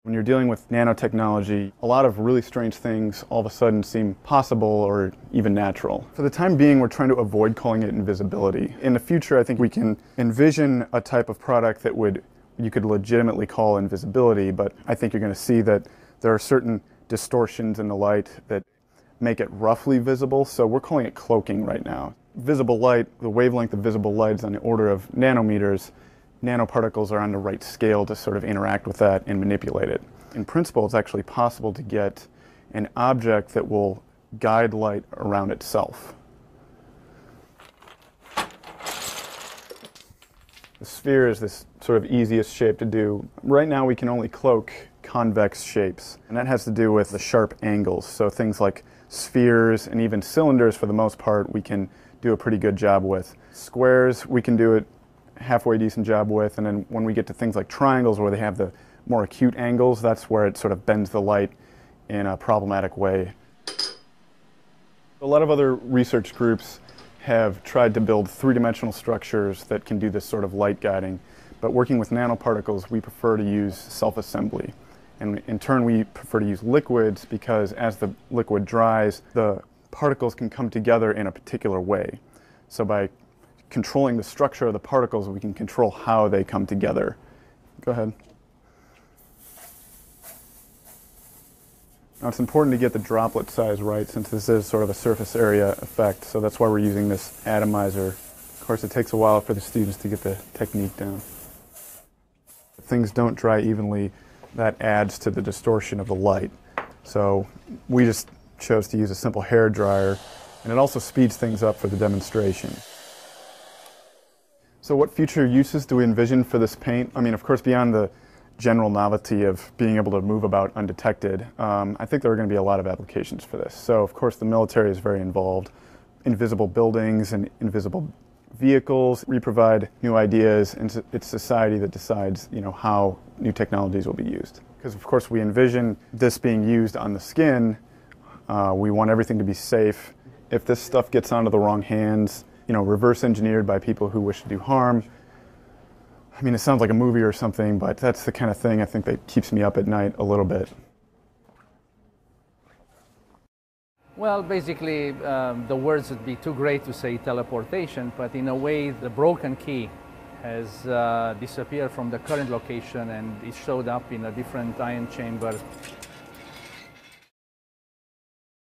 When you're dealing with nanotechnology, a lot of really strange things all of a sudden seem possible or even natural. For the time being, we're trying to avoid calling it invisibility. In the future, I think we can envision a type of product that you could legitimately call invisibility, but I think you're going to see that there are certain distortions in the light that make it roughly visible, so we're calling it cloaking right now. Visible light, the wavelength of visible light is on the order of nanometers. Nanoparticles are on the right scale to sort of interact with that and manipulate it. In principle, it's actually possible to get an object that will guide light around itself. The sphere is this sort of easiest shape to do. Right now we can only cloak convex shapes, and that has to do with the sharp angles. So things like spheres and even cylinders, for the most part, we can do a pretty good job with. Squares, we can do it halfway decent job with, and then when we get to things like triangles where they have the more acute angles, that's where it sort of bends the light in a problematic way. A lot of other research groups have tried to build three-dimensional structures that can do this sort of light guiding, but working with nanoparticles, we prefer to use self-assembly. And in turn, we prefer to use liquids because as the liquid dries, the particles can come together in a particular way. So by controlling the structure of the particles, we can control how they come together. Go ahead. Now it's important to get the droplet size right since this is sort of a surface area effect, so that's why we're using this atomizer. Of course, it takes a while for the students to get the technique down. If things don't dry evenly, that adds to the distortion of the light. So we just chose to use a simple hair dryer, and it also speeds things up for the demonstration. So what future uses do we envision for this paint? I mean, of course, beyond the general novelty of being able to move about undetected, I think there are going to be a lot of applications for this. So, of course, the military is very involved. Invisible buildings and invisible vehicles. We provide new ideas, and it's society that decides, how new technologies will be used. Because, of course, we envision this being used on the skin. We want everything to be safe. If this stuff gets onto the wrong hands, reverse engineered by people who wish to do harm. I mean, it sounds like a movie or something, but that's the kind of thing I think that keeps me up at night a little bit. Well, basically, the words would be too great to say teleportation, but in a way, the broken key has disappeared from the current location and it showed up in a different ion chamber